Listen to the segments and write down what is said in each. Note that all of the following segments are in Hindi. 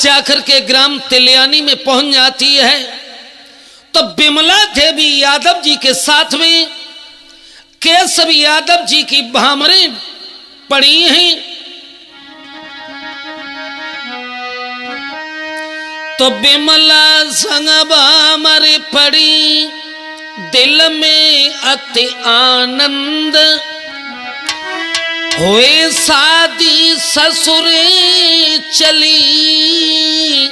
जाकर के ग्राम तिलियानी में पहुंच जाती है तो विमला देवी यादव जी के साथ में केशव यादव जी की भामरें पड़ी हैं। तो विमला संग भामर पड़ी, दिल में अति आनंद, हुए शादी ससुरे चली,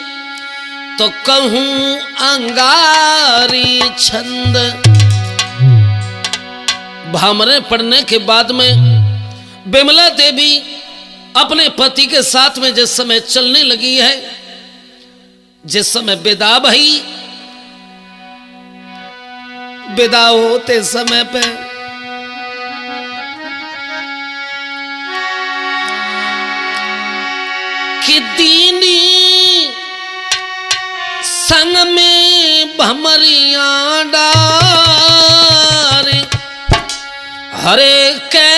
तो कहूं अंगारी छंद। भामरे पड़ने के बाद में विमला देवी अपने पति के साथ में जिस समय चलने लगी है, जिस समय विदा भई, विदा होते समय पे कि दीनी संग में भमरियां डारे, हरे के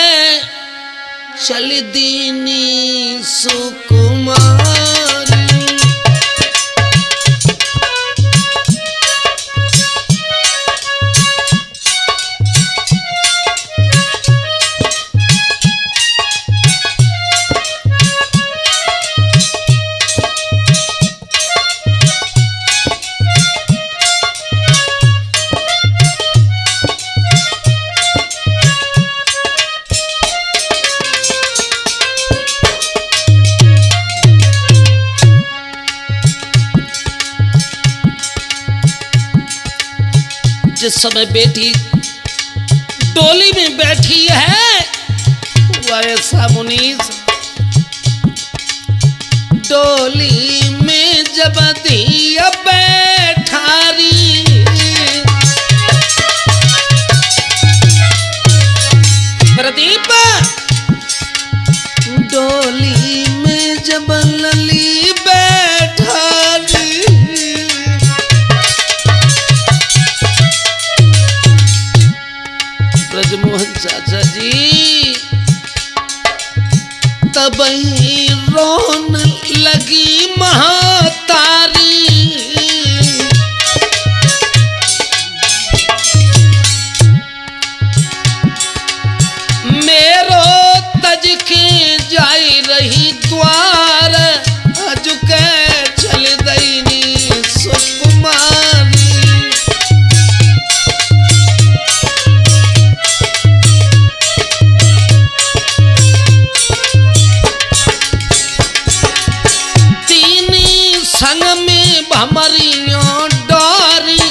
चल दीनी सुकुमारी। जिस समय बेटी डोली में बैठी है, वैसा मुनीस डोली में जब दिया बैठारी, प्रदीप डोली में जब लली बैठारी, ब्रजमोहन चाचा जी तब ही रोन लगी महातारी, मेरो तज के जाई रही द्वार, अजुके चल दैनी सुकुमारी। संग में भमरियों डोरी,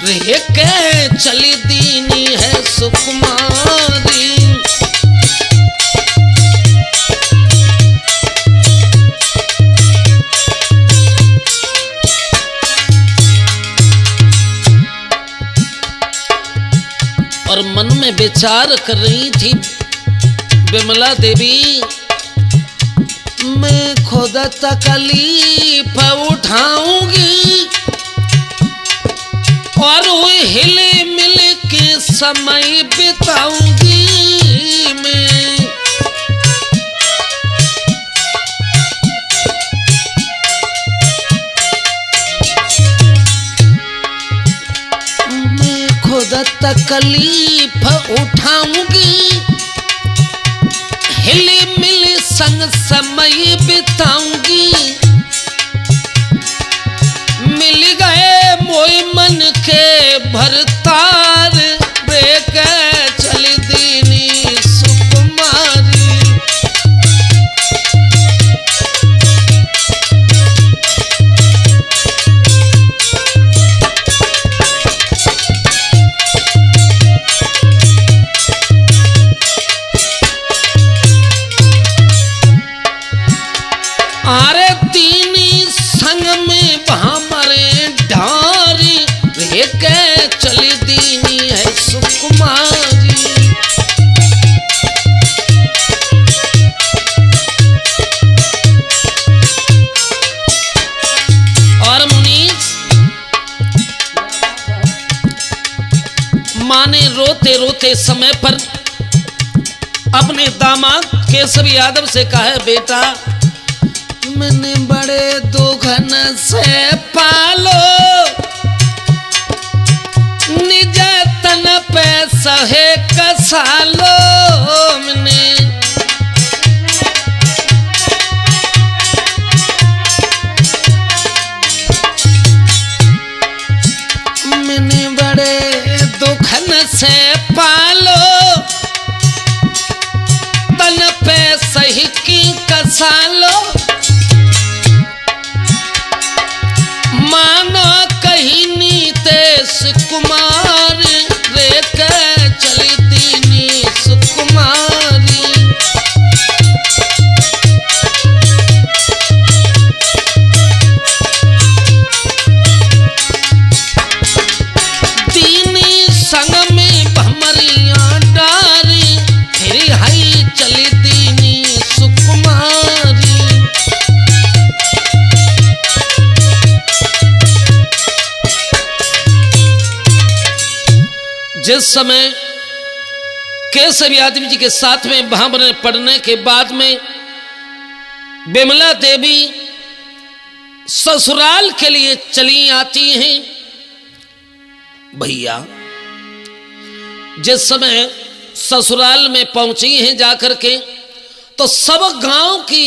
रह के चली दीनी है सुकुमारी। और मन में विचार कर रही थी विमला देवी, मैं खुद तकलीफ उठाऊंगी और वो हिले मिल के समय बिताऊंगी मैं खुद तकलीफ उठाऊंगी, हिले मिले संग समय बिताऊंगी। मिल गए मोय मन के भरतार, बेक चल दीनी सुकुमारी। अरे दीनी संग में भामरे ढारी, रे के चली दीनी है सुकुमारी। और मुनीस माँ ने रोते रोते समय पर अपने दामाद केशव यादव से कहा, बेटा मैंने बड़े दुखन से पालो, निज तन पे सहे कसालो। मैंने बड़े दुखन से पालो, तन पे सही की कसालो। मानो कहीं नीतेश कुमार रे के चली दीनीश कुमारी। दीनी संग में भमरिया डारी, फिर हाई चली दीनीश कुमारी। जिस समय केसरी आदमी जी के साथ में भामरे पड़ने के बाद में विमला देवी ससुराल के लिए चली आती हैं। भैया जिस समय ससुराल में पहुंची हैं जाकर के, तो सब गांव की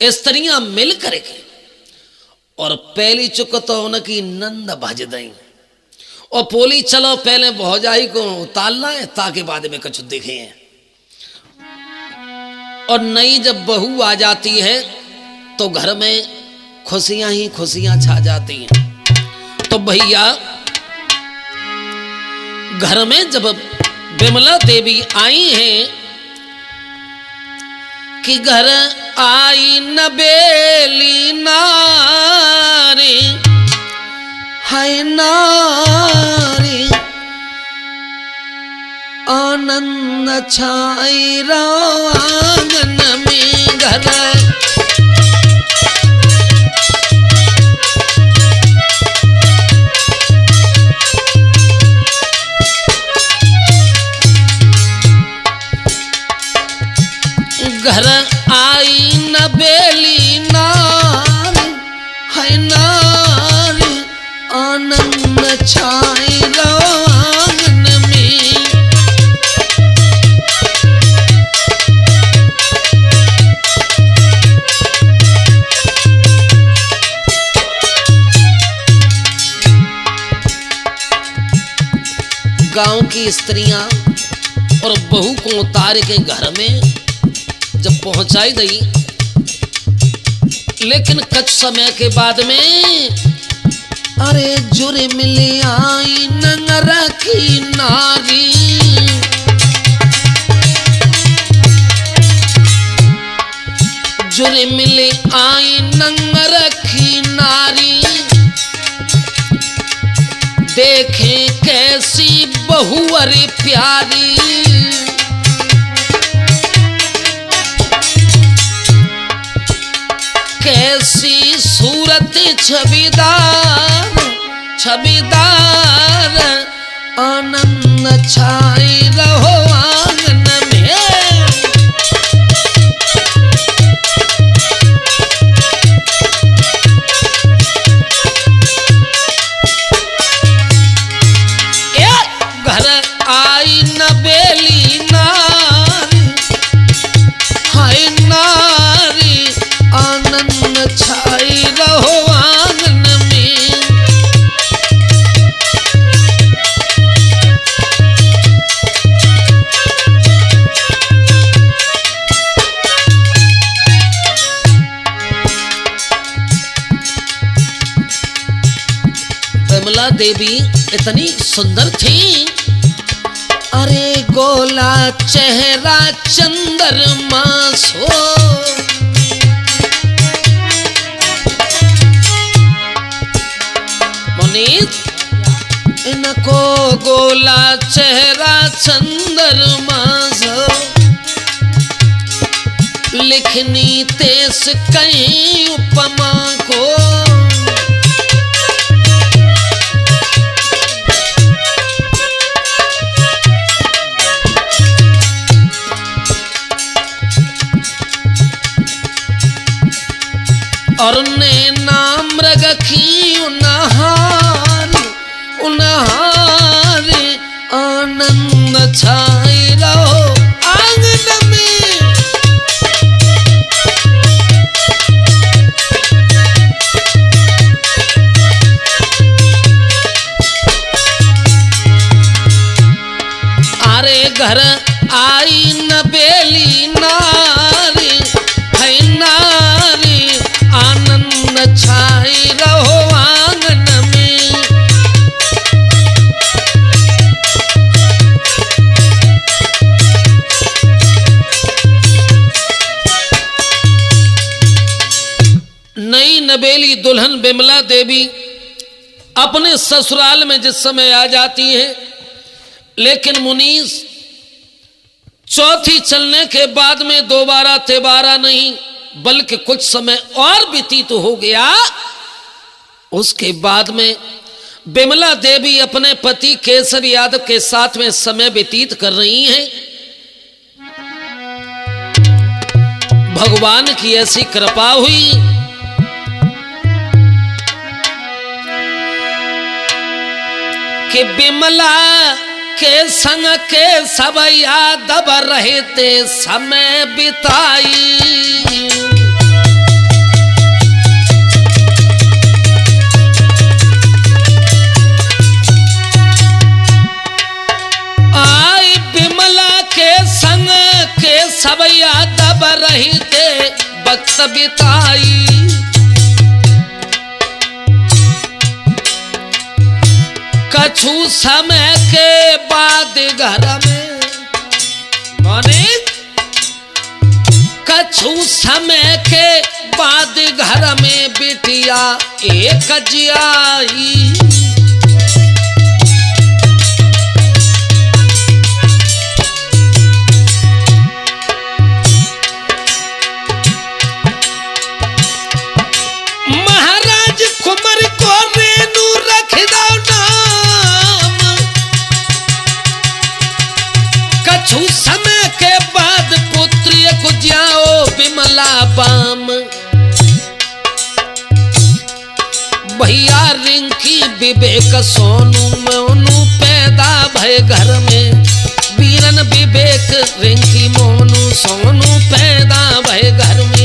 स्त्रियां मिल करके और पहली चुक तो उनकी नंद भज दई और पोली चलो पहले भौजाई को उतारना है ताकि बाद में कुछ दिखे। और नई जब बहू आ जाती है तो घर में खुशियां ही खुशियां छा जाती हैं। तो भैया घर में जब विमला देवी आई हैं कि घर आई न बेली नारी, हाय नारी आनंद छाई आंगन में। घर घर आई न बेली नारी, हाय नारी आनंद छाई आंगन में। गांव की स्त्रियां और बहू को उतार के घर में जब पहुंचाई गई, लेकिन कुछ समय के बाद में अरे जुरे मिले आई नंगरा की नारी। जुरे मिले आई नंगरा की नारी, देखें कैसी बहू अरे प्यारी। कैसी सूरत छविदार छविदार, आनंद छाई रहो आंगन में। घर आई न बेली नारी, हाय नारी आनंद छाई रहो आंगन में। विमला देवी इतनी सुंदर थी, अरे गोला चेहरा चंद्रमा सो। मुनीत इनको गोला चेहरा चंद्रमा सो, लिखनी तेस कहीं उपमा को। घर आई नबेली नारी है नारी, आनंद छाई रहो आंगन में। नई नबेली दुल्हन बिमला देवी अपने ससुराल में जिस समय आ जाती है, लेकिन मुनीस चौथी चलने के बाद में दोबारा तिबारा नहीं, बल्कि कुछ समय और व्यतीत हो गया। उसके बाद में बिमला देवी अपने पति केसर यादव के साथ में समय व्यतीत कर रही हैं। भगवान की ऐसी कृपा हुई कि बिमला के संग के सब यादव रहते समय बिताई। आई बिमला के संग के सब यादव रहते वक्त बिताई। कछु समय के बाद घर में माने कछु समय के बाद घर में बिटिया एक जियाई। महाराज कुंवर को रेणु रख दो नाम, कछु समय के बाद पुत्री को जाओ बिमला बाम। भैया रिंकी विवेक सोनू मोनू पैदा भय घर में, बीरन विवेक रिंकी मोनू सोनू पैदा भय घर में।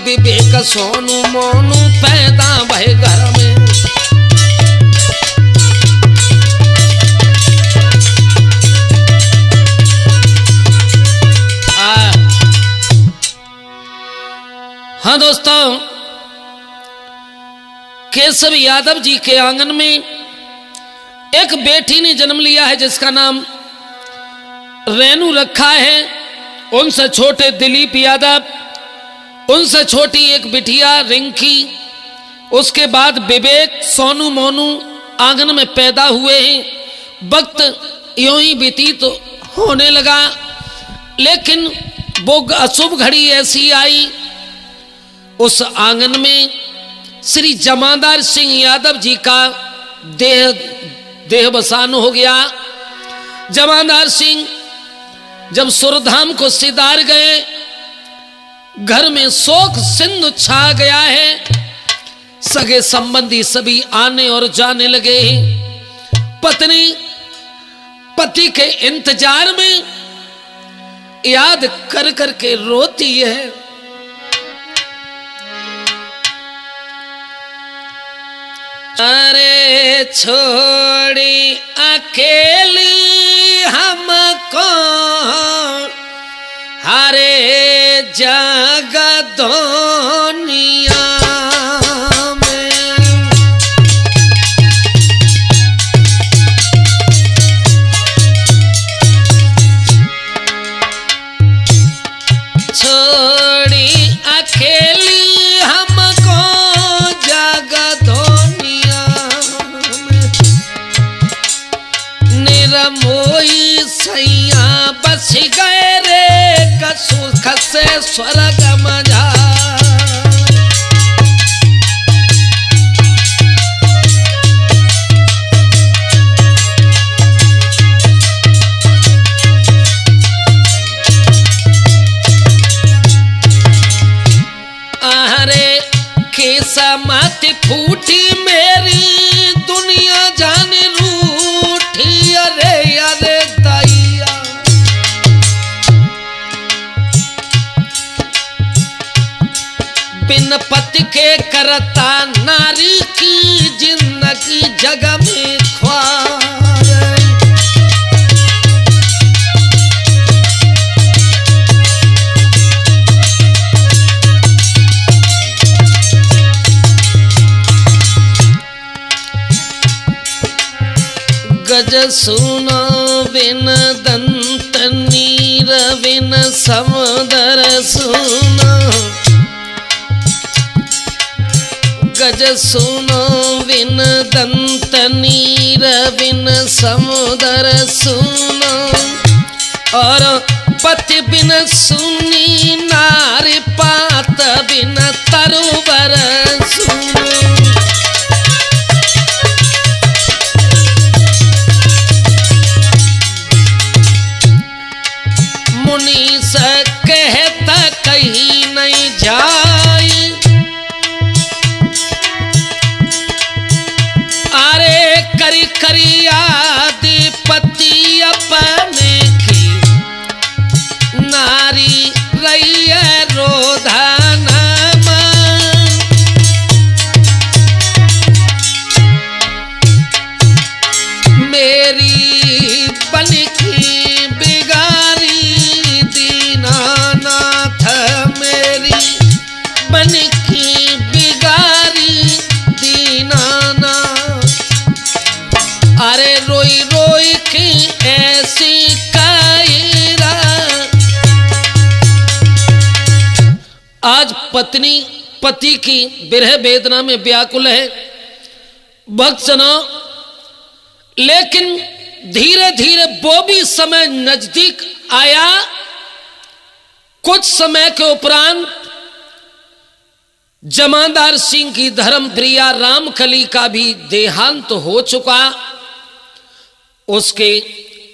विवेक सोनू मोनू पैदा भय घर में। हाँ दोस्तों, केशव यादव जी के आंगन में एक बेटी ने जन्म लिया है जिसका नाम रेणु रखा है। उनसे छोटे दिलीप यादव, उनसे छोटी एक बिटिया रिंकी, उसके बाद विवेक सोनू मोनू आंगन में पैदा हुए हैं। वक्त यूं ही व्यतीत होने लगा, लेकिन वो अशुभ घड़ी ऐसी आई, उस आंगन में श्री जमादार सिंह यादव जी का देहवसान हो गया। जमादार सिंह जब सुरधाम को सिधार गए, घर में शोक सिंधु छा गया है। सगे संबंधी सभी आने और जाने लगे हैं। पत्नी पति के इंतजार में याद कर कर के रोती है। अरे छोड़ी अकेली हमको हरे जग दुनिया में, छोड़ी अकेली हमको जग दुनिया में, निरमोई सैया बस गए रे सुख से स्वर्ग मजा। अरे के करता नारी की जिंदगी जग में ख्वार। गज सुनो बिन दंत नीर बिन समुदर सुनो। गज सुनो बिन दंत नीर बिन समुदर सुनो। और पति बिन सुनी नारी पात बिन तरुबर सुनो। मुनीस कहता कहीं नहीं जाई। अरे करी करी आदिपति अपने की नारी रही है रोधन मेरी बन की बिगारी दीनानाथ मेरी बन की बिगारी दीनानाथ। अरे रोई रोई की ऐसी कायरा। आज पत्नी पति की विरह वेदना में व्याकुल है भक्तजनों, लेकिन धीरे धीरे वो भी समय नजदीक आया। कुछ समय के उपरांत जमादार सिंह की धर्म प्रिया रामकली का भी देहांत हो चुका। उसके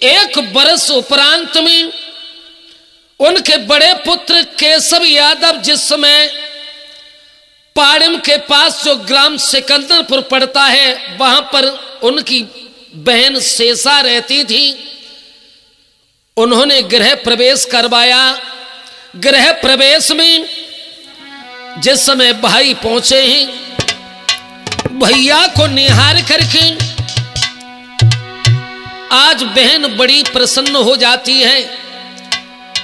एक बरस उपरांत में उनके बड़े पुत्र केशव यादव जिस समय पाड़िम के पास जो ग्राम सिकंदरपुर पड़ता है वहां पर उनकी बहन शेषा रहती थी, उन्होंने गृह प्रवेश करवाया। गृह प्रवेश में जिस समय भाई पहुंचे हैं, भैया को निहार करके आज बहन बड़ी प्रसन्न हो जाती है।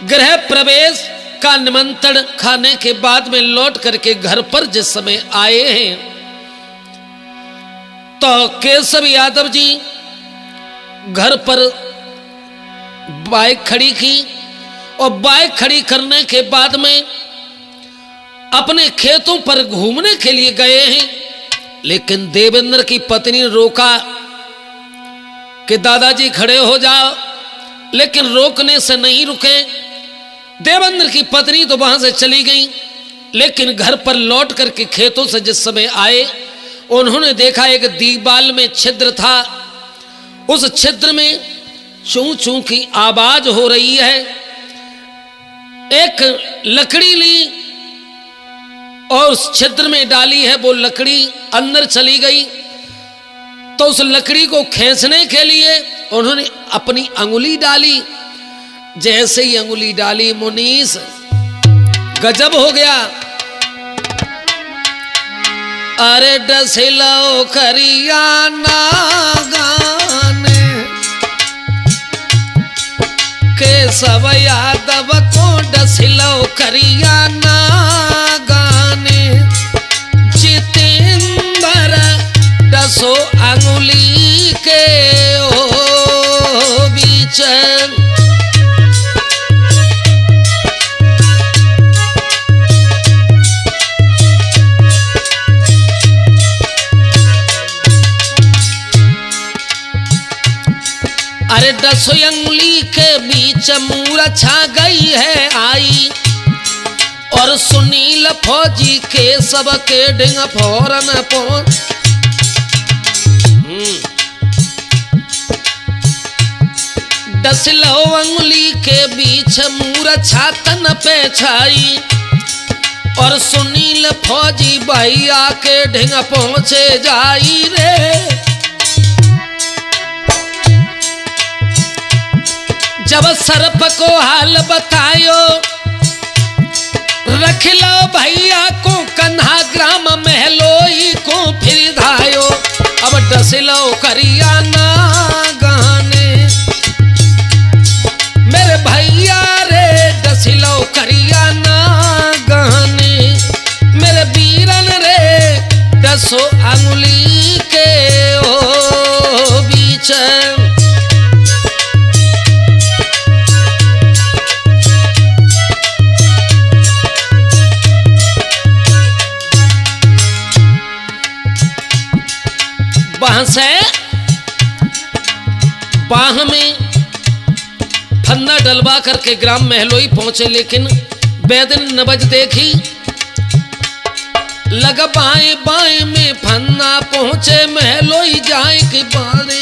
गृह प्रवेश का निमंत्रण खाने के बाद में लौट करके घर पर जिस समय आए हैं तो केशव यादव जी घर पर बाइक खड़ी की और बाइक खड़ी करने के बाद में अपने खेतों पर घूमने के लिए गए हैं। लेकिन देवेंद्र की पत्नी ने रोका कि दादाजी खड़े हो जाओ, लेकिन रोकने से नहीं रुके। देवेंद्र की पत्नी तो वहां से चली गई, लेकिन घर पर लौट करके खेतों से जिस समय आए उन्होंने देखा एक दीवाल में छिद्र था। उस छिद्र में चूं चूं की आवाज हो रही है। एक लकड़ी ली और उस छिद्र में डाली है, वो लकड़ी अंदर चली गई। तो उस लकड़ी को खींचने के लिए उन्होंने अपनी अंगुली डाली। जैसे ही अंगुली डाली मुनीस गजब हो गया। अरे डसिलो करिया नागाने केशव यादव को डसिलो करिया नागाने जितेंद्र डसो अंगुली के ओ बीच। अरे दसो अंगुली के बीच मूर्छा गई है आई। और सुनील फौजी के सबके ढिंग फौरन पहुंच। डसलो अंगुली के बीच मूर्छा तन पे छाई। और सुनील फौजी भैया के ढिंग पहुंचे जाई रे। जब सर्प को हाल बतायो रख लो भैया को कन्हा ग्राम महलोई को फिर धायो, अब डसलो करिया ना गाने मेरे भैया रे, डसलो करिया ना गाने मेरे वीरन रे, डसो अंगुली के ओ बीच। वहां से बाह में फन्ना डलवा करके ग्राम महलोई पहुंचे, लेकिन बैदन नबज देखी लगा बाएं बाएं में फन्ना पहुंचे महलोई जाए कि बारे।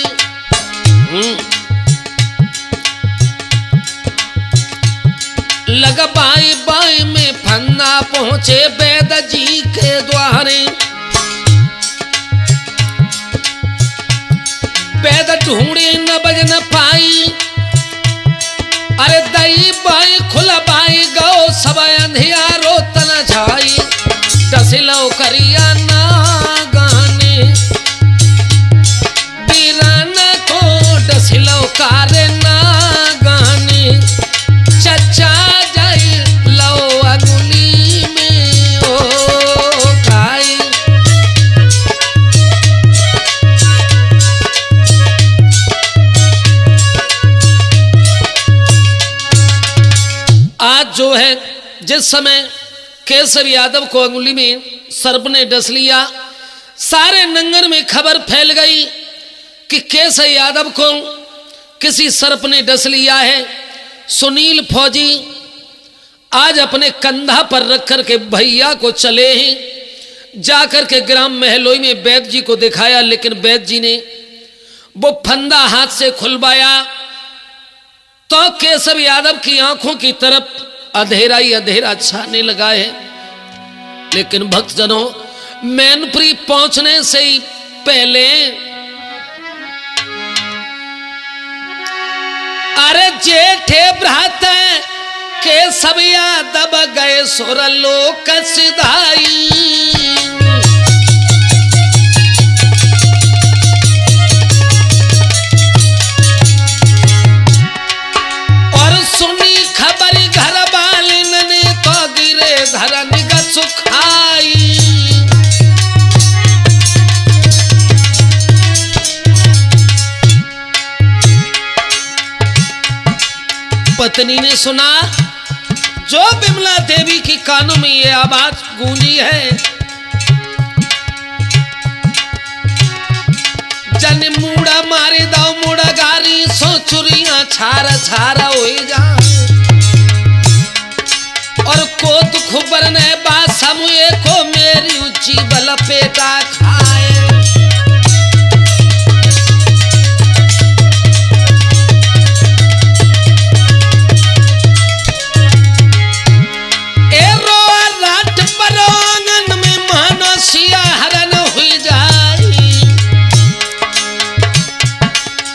लगा बाएं बाएं में फन्ना पहुंचे बैद जी के द्वारे। बैद ढूंढे न बज न पाई, अरे दई बाई खुला बाई गो सब अंधियारो तना छाई, डसलो करिया ना गाने वीरान को, डसलो कारे ना गाने चचा जाई लो अंगुली में ओ खाई। आज जो है जिस समय केशव यादव को अंगुली में सर्प ने डस लिया, सारे नंगर में खबर फैल गई कि केशव यादव को किसी सर्प ने डस लिया है। सुनील फौजी आज अपने कंधा पर रख कर के भैया को चले हैं, जाकर के ग्राम महलोई में वैद्य जी को दिखाया, लेकिन वैद्य जी ने वो फंदा हाथ से खुलवाया तो केशव यादव की आंखों की तरफ अंधेरा ही अंधेरा छाने लगा है। लेकिन भक्तजनों, मैनपुरी पहुंचने से ही पहले अरे जेठे भ्रात केशव यादव गए सुर लोक सिधाई। सुनी खबर घर वालिन ने तो गिरे धरन का सुखाई। पत्नी ने सुना, जो बिमला देवी की कानों में ये आवाज गूंजी है, जन मूड़ा मारे दाओ मूड़ा गारी सो चुरिया छारा छारा हो जा, और को दुख बरने बात समूहे को मेरी ऊंची बल पेटा खाए। ए रोआ रात पर आंगन में मानसिया हरण हुई जाई,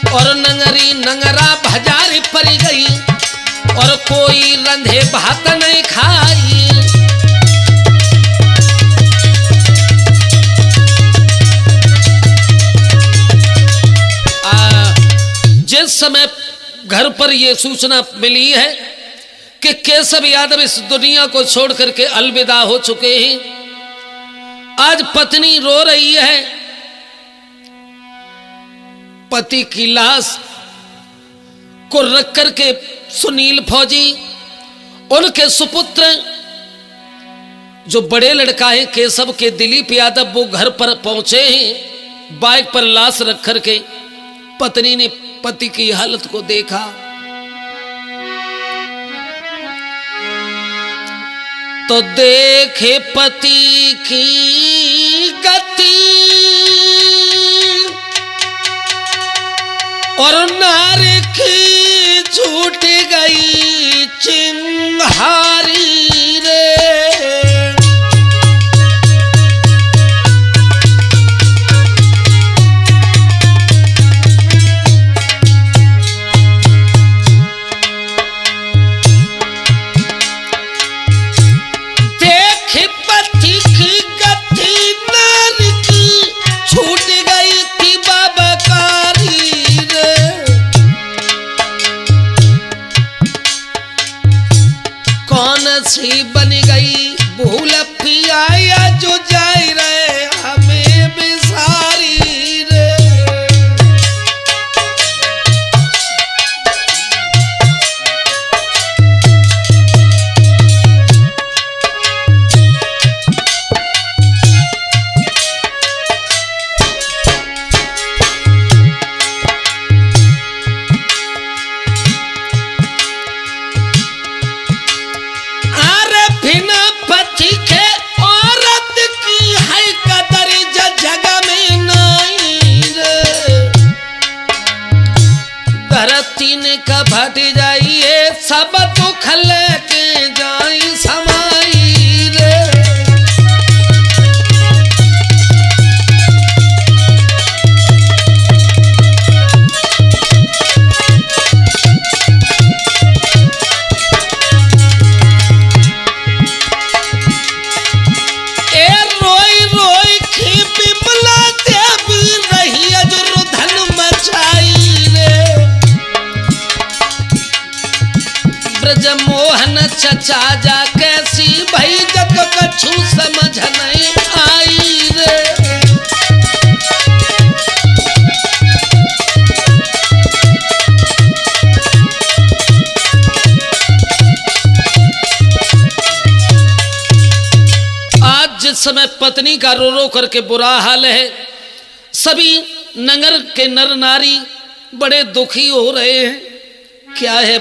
और नंगरी नंगरा भजारी पड़ गई, और कोई रंधे भात नहीं खाई। जिस समय घर पर यह सूचना मिली है कि केशव यादव इस दुनिया को छोड़ करके अलविदा हो चुके हैं, आज पत्नी रो रही है। पति की लाश को रख करके सुनील फौजी, उनके सुपुत्र जो बड़े लड़का है केशव के दिलीप यादव, वो घर पर पहुंचे हैं। बाइक पर लाश रख करके पत्नी ने पति की हालत को देखा, तो देखे पति की गति और नारी की छूट गई चिंगारी रे। सी बन गई भूल पिया जो जाई रहे हमें बिसारी रे। भट जाइए सब दुख लेके जाई समाई रे। ए रोई रोई की बिमला देवी रही अजुर्धन मचाई रे। ब्रजमोहन चचा जा कैसी भई जग कछु समझ नहीं आई रे। आज जिस समय पत्नी का रो रो करके बुरा हाल है, सभी नगर के नर नारी बड़े दुखी हो रहे हैं। क्या है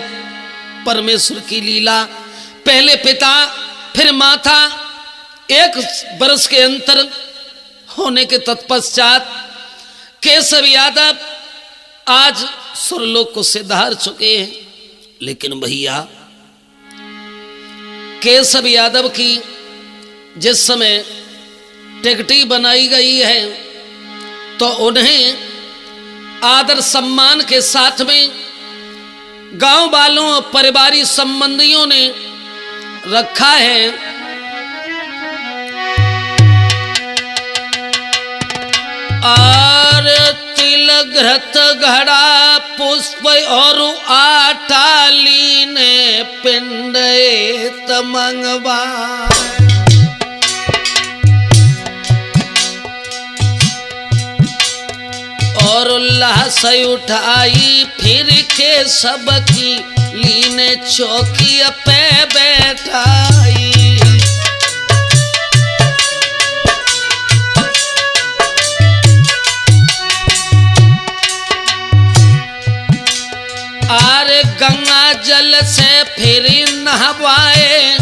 परमेश्वर की लीला, पहले पिता फिर माता, एक बरस के अंतर होने के तत्पश्चात केशव यादव आज सुरलोक को सिधार चुके हैं। लेकिन भैया केशव यादव की जिस समय टिकटी बनाई गई है तो उन्हें आदर सम्मान के साथ में गांव वालों और परिवारी संबंधियों ने रखा है। और तिल घृत घड़ा पुष्प और आटा लीने पिंड तमंगवा। और उल्लास उठाई फिर के सबकी लीने चौकी पे बैठाई। आरे गंगा जल से फिर नहवाए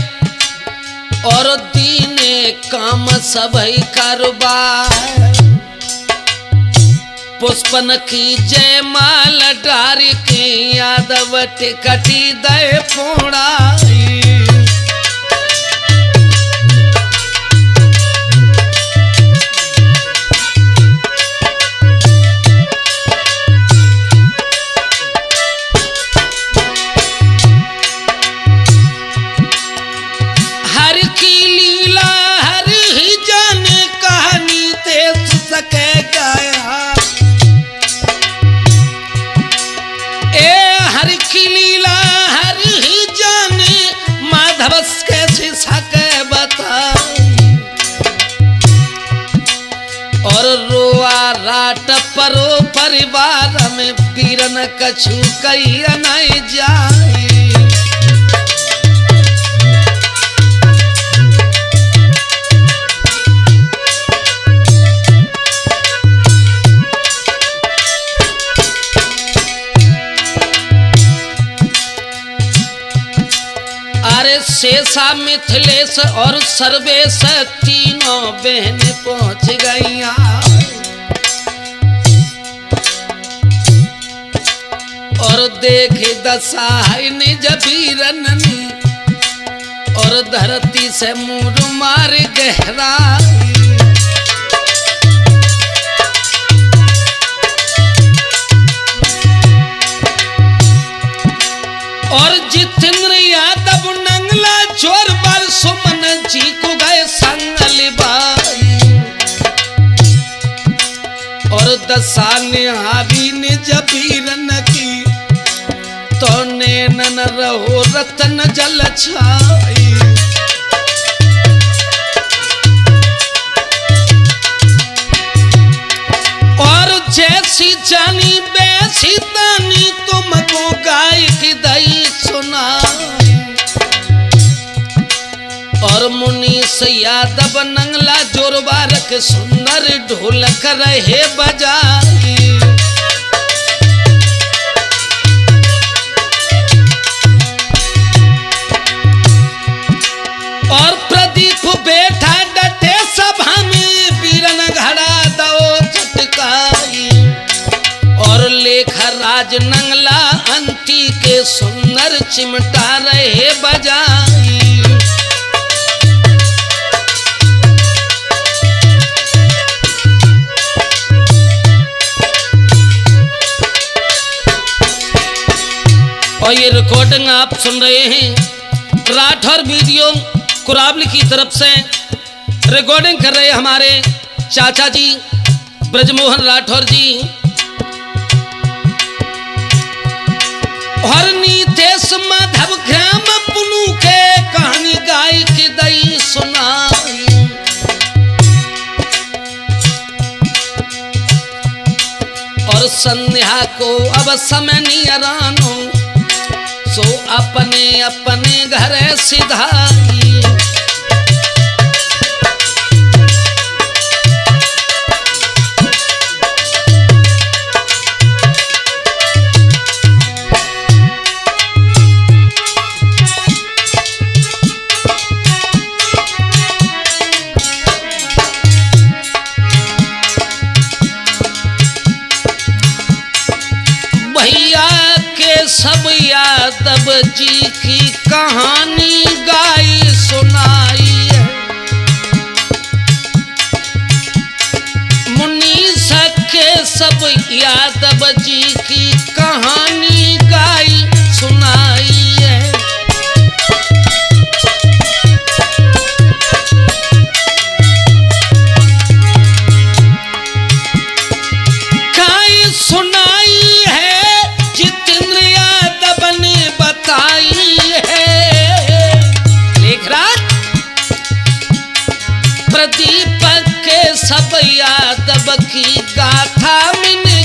और दीने काम सबई कारोबार। पुष्पन की जय माल डारी की यादव टिकटी दे पुणाई। हर की लीला हर ही जाने कहानी तेज सके गाया। की लीला हर ही जाने माधवस कैसे सके बताई। और रोआ राट परो परिवार में पीरन कछु कही नहीं जाई। शेषा मिथिलेश और सर्वेश तीनों बहन पहुंच गई। और देखे दशा है निज बीरननी और धरती से मुर मार गहराई। और जितेंद्र यादव नंगला चोर बार सुमन जी को गए संगल बाई। और दशा निहारी निज बीरन की तो नैनन रहो रतन जल छाई। यादव नंगला जोरबार के सुंदर ढोलक रहे बजाई। और प्रदीप बैठा डटे सभा में बीरन घड़ा दो चटकाई। और लेखा राज नंगला अंती के सुंदर चिमटा रहे बजाई। और ये रिकॉर्डिंग आप सुन रहे हैं राठौर वीडियो कुरावली की तरफ से रिकॉर्डिंग कर रहे हमारे चाचा जी ब्रजमोहन राठौर जी। और नीतेश माधव ग्राम पुनु के कहानी गाय के दई सुनाई। और संध्या को अब समय नियरानो सो अपने अपने घर सिधाई। भैया के सब यादव जी की कहानी गाई सुनाई है। मुनीस के सब यादव जी की कहानी गाई सुनाई है। गाई सुनाई है जितेंद्र यादव ने बताई है। लेख राज प्रदीप के सब यादव की गाथा मैंने